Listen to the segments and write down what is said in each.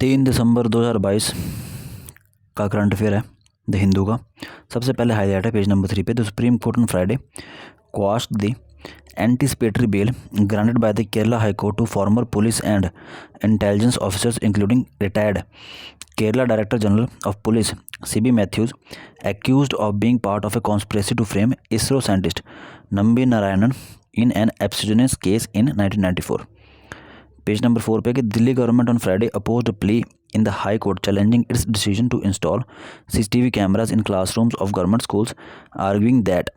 3 दिसंबर 2022 का current affair है द हिंदू का। सबसे पहले हाईलाइट है पेज नंबर 3 पे, the Supreme Court on Friday quashed the anticipatory bail granted by the Kerala High Court to former police and intelligence officers including retired Kerala Director General of Police C.B. Matthews, accused of being part of a conspiracy to frame ISRO scientist Nambi Narayanan in an absurdist case in 1994. Page number 4 पे कि Delhi government on Friday opposed a plea in the High Court challenging its decision to install CCTV cameras in classrooms of government schools, arguing that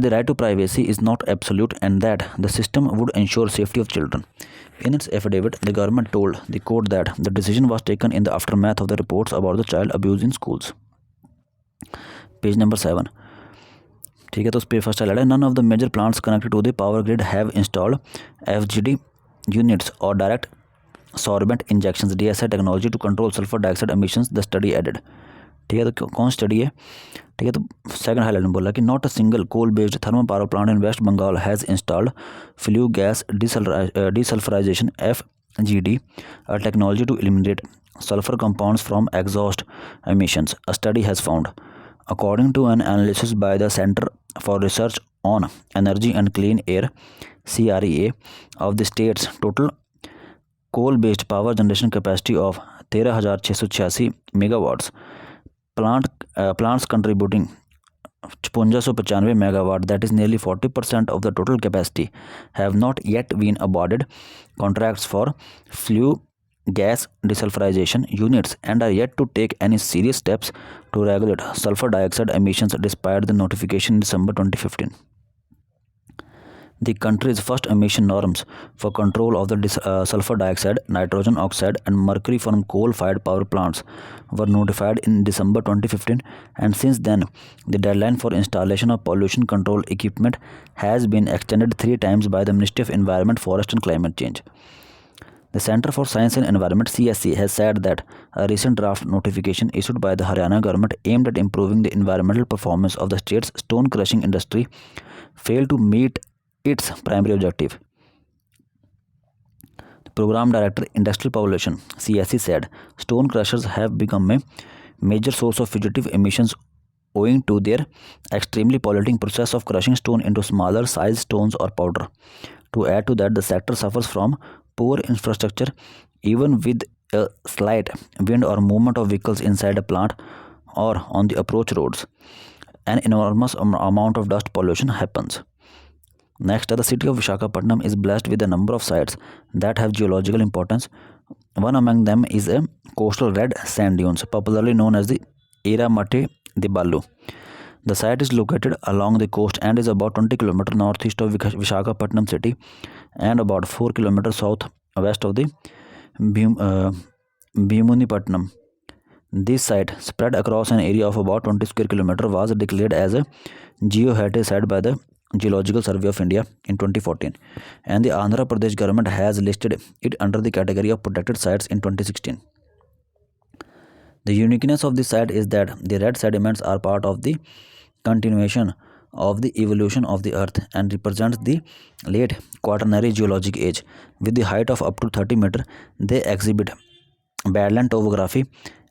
the right to privacy is not absolute and that the system would ensure safety of children. In its affidavit, the government told the court that the decision was taken in the aftermath of the reports about the child abuse in schools. Page number 7. ठीक है, तो उस पर first highlight है, none of the major plants connected to the power grid have installed FGD units or direct sorbent injections DSI technology to control sulfur dioxide emissions, the study added. ठीक है, तो कौन स्टडी है? ठीक है, तो second highlight में बोला कि not a single coal based thermal power plant in West Bengal has installed flue gas desulphurisation FGD, a technology to eliminate sulfur compounds from exhaust emissions, a study has found. According to an analysis by the Center for Research on Energy and Clean Air CREA of the state's total coal-based power generation capacity of 13,686 megawatts, plants contributing 5595 megawatt, that is nearly 40% of the total capacity, have not yet been awarded contracts for flue gas desulfurization units and are yet to take any serious steps to regulate sulfur dioxide emissions despite the notification in December 2015. The country's first emission norms for control of the sulfur dioxide, nitrogen oxide and mercury from coal-fired power plants were notified in December 2015, and since then the deadline for installation of pollution control equipment has been extended 3 times by the Ministry of Environment, Forest and Climate Change. The Center for Science and Environment CSE has said that a recent draft notification issued by the Haryana government aimed at improving the environmental performance of the state's stone crushing industry failed to meet its primary objective. The Program Director Industrial Population CSE said stone crushers have become a major source of fugitive emissions owing to their extremely polluting process of crushing stone into smaller sized stones or powder. To add to that, the sector suffers from poor infrastructure. Even with a slight wind or movement of vehicles inside a plant or on the approach roads, an enormous amount of dust pollution happens. Next, the city of Visakhapatnam is blessed with a number of sites that have geological importance. One among them is a coastal red sand dunes, popularly known as the Eramate de Balu. The site is located along the coast and is about 20 km northeast of Visakhapatnam city and about 4 km southwest of the Bhimunipatnam. This site, spread across an area of about 20 square kilometer, was declared as a geoheritage site by the Geological Survey of India in 2014, and the Andhra Pradesh government has listed it under the category of protected sites in 2016. The uniqueness of this site is that the red sediments are part of the continuation of the evolution of the earth and represents the late quaternary geologic age. With the height of up to 30 meters, they exhibit badland topography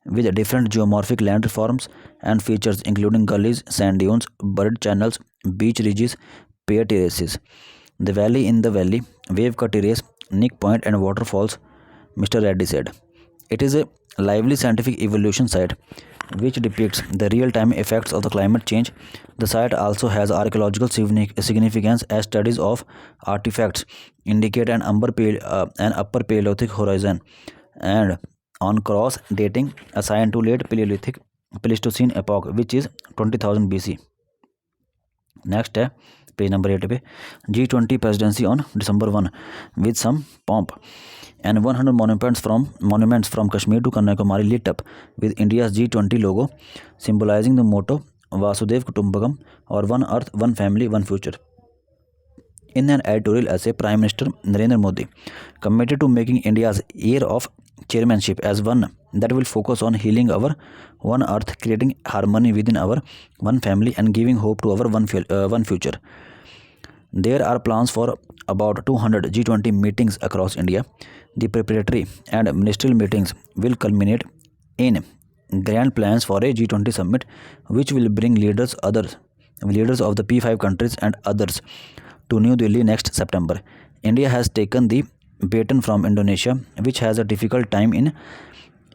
with different geomorphic landforms and features including gullies, sand dunes, buried channels, beach ridges, pear terraces. The valley in the valley, wave cut terrace, Nick Point and waterfalls, Mr. Reddy said. It is a lively scientific evolution site which depicts the real-time effects of the climate change. The site also has archaeological significance as studies of artifacts indicate an upper Paleolithic horizon and on cross dating assigned to late Pleistocene epoch, which is 20,000 BC. Next है page number 8 पे, G20 presidency on December 1 with some pomp and 100 monuments from Kashmir to Kanyakumari lit up with India's G20 logo symbolizing the motto Vasudev Kutumbakam, or One Earth, One Family, One Future. In an editorial essay, Prime Minister Narendra Modi committed to making India's year of chairmanship as one that will focus on healing our one earth, creating harmony within our one family and giving hope to our one future. There are plans for about 200 G20 meetings across India. The preparatory and ministerial meetings will culminate in grand plans for a G20 summit, which will bring leaders of the P5 countries and others to New Delhi next September. India has taken the baton from Indonesia, which has a difficult time in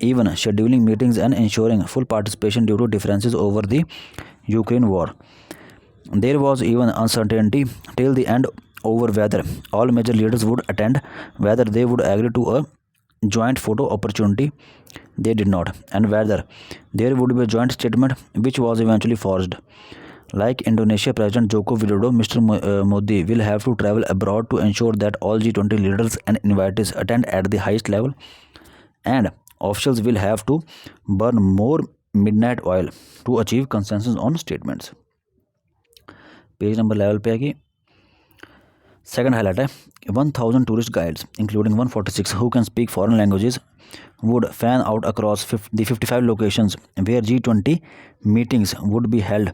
even scheduling meetings and ensuring full participation due to differences over the Ukraine war. There was even uncertainty till the end over whether all major leaders would attend, whether they would agree to a joint photo opportunity. They did not, and whether there would be a joint statement, which was eventually forged. Like Indonesia President Joko Widodo, Mr. Modi will have to travel abroad to ensure that all G20 leaders and invitees attend at the highest level, and officials will have to burn more midnight oil to achieve consensus on statements. Page number level पे है कि second highlight है 1000 tourist guides including 146 who can speak foreign languages would fan out across the 55 locations where G20 meetings would be held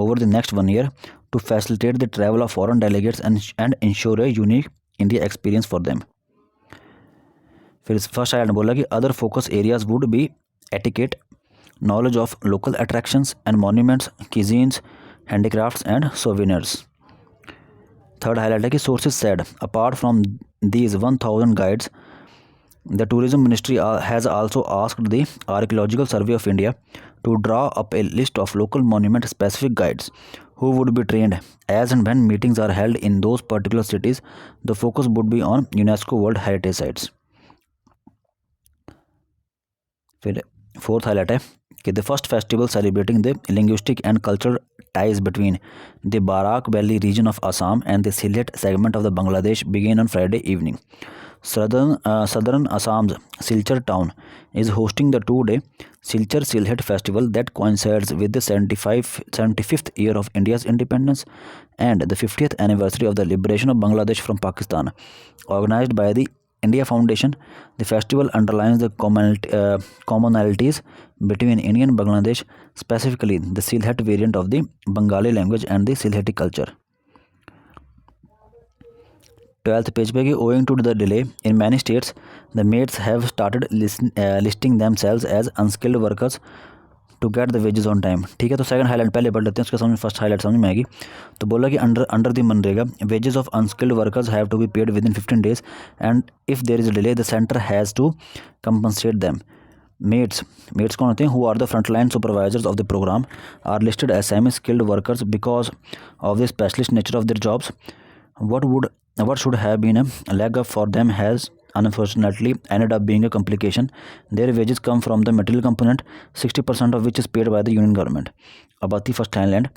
over the next 1 year to facilitate the travel of foreign delegates and ensure a unique India experience for them. फिर first highlight बोला कि other focus areas would be etiquette, knowledge of local attractions and monuments, cuisines, handicrafts and souvenirs. Third highlight है कि sources said apart from these 1000 guides, the tourism ministry has also asked the Archaeological Survey of India to draw up a list of local monument specific guides who would be trained as and when meetings are held in those particular cities. The focus would be on UNESCO World Heritage Sites. फिर fourth highlight है कि the first festival celebrating the linguistic and cultural ties between the Barak Valley region of Assam and the Sylhet segment of the Bangladesh began on Friday evening. Southern Assam's Silchar town is hosting the 2-day Silchar Sylhet festival that coincides with the 75th year of India's independence and the 50th anniversary of the liberation of Bangladesh from Pakistan. Organized by the India Foundation, the festival underlines the commonalities between India and Bangladesh, specifically the Sylhet variant of the Bengali language and the Sylheti culture. 12th page पे कि owing to the delay in many states, the mates have started listing themselves as unskilled workers to get the wages on time. ठीक है, तो second highlight पहले पढ़ लेते हैं, उसके समझ फर्स्ट हाईलाइट समझ में आएगी. तो बोला कि under the MNREGA wages of unskilled workers have to be paid within 15 days and if there is a delay the center has to compensate them. Mates कौन होते हैं? Who are the frontline supervisors of the program are listed as semi-skilled workers because of the specialist nature of their jobs. What should have been a leg up for them has unfortunately ended up being a complication. Their wages come from the material component, 60% of which is paid by the union government. About the first highlight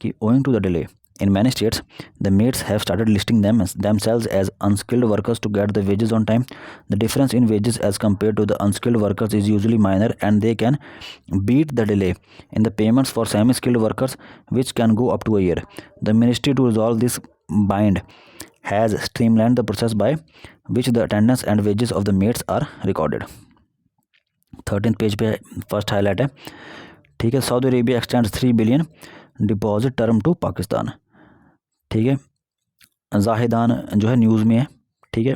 कि owing to the delay in many states, the mates have started listing themselves as unskilled workers to get the wages on time. The difference in wages as compared to the unskilled workers is usually minor and they can beat the delay in the payments for semi-skilled workers, which can go up to a year. The ministry, to resolve this bind, has streamlined the process by which the attendance and wages of the mates are recorded. 13th page पे first highlight है, ठीक है. Saudi Arabia extends 3 billion deposit term to Pakistan. ठीक है, जाहिदान जो है news में है, ठीक है,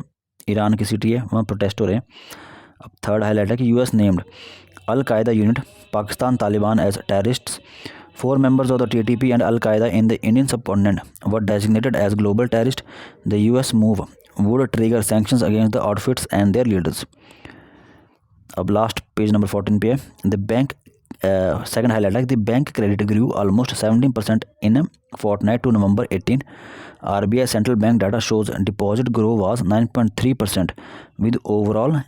ईरान की सिटी है, वहाँ प्रोटेस्ट हो रहे हैं. अब थर्ड हाईलाइट है कि US named al Qaeda unit Pakistan Taliban as terrorists. 4 members of the TTP and Al Qaeda in the Indian subcontinent were designated as global terrorists. The US move would trigger sanctions against the outfits and their leaders. अब last page number 14 पे है. The bank second highlight like the bank credit grew almost 17% in a fortnight to November 18. RBI central bank data shows deposit growth was 9.3% with overall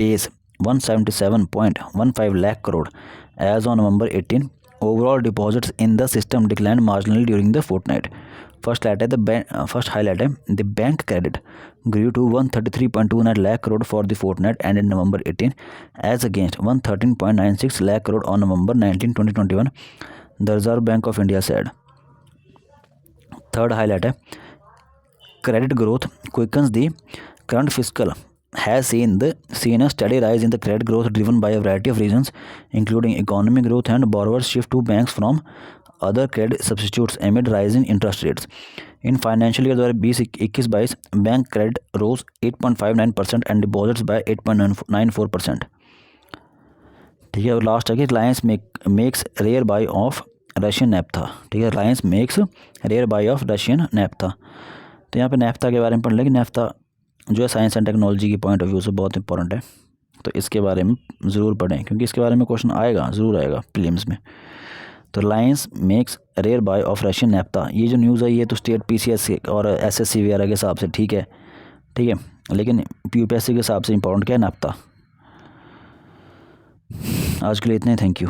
base 177.15 lakh crore as on November 18. Overall deposits in the system declined marginally during the fortnight. First highlight है the bank credit grew to 133.29 lakh crore for the fortnight ended November 18 as against 113.96 lakh crore on November 19, 2021, the Reserve Bank of India said. Third highlight है credit growth quickens. The current fiscal has seen a steady rise in the credit growth driven by a variety of reasons, including economic growth and borrowers shift to banks from other credit substitutes amid rising interest rates. In financial year 2021-22 bank credit rose 8.59% and deposits by 8.94%। ठीक है, और last है कि Reliance makes rare buy of Russian naphtha. ठीक है, Reliance makes rare buy of Russian naphtha. तो यहाँ पे नेफ्था के बारे में पढ़ लें कि नेफ्था जो है साइंस एंड टेक्नोलॉजी की पॉइंट ऑफ व्यू से बहुत इंपॉर्टेंट है, तो इसके बारे में ज़रूर पढ़ें क्योंकि इसके बारे में क्वेश्चन आएगा, ज़रूर आएगा प्रीलिम्स में। तो Reliance makes rare buy of Russian naphtha, ये जो न्यूज़ है ये तो स्टेट पीसीएस और एसएससी वगैरह के हिसाब से ठीक है, लेकिन यूपीएससी के हिसाब से इंपॉर्टेंट क्या है, नेफ्था। आज के लिए इतने, थैंक यू।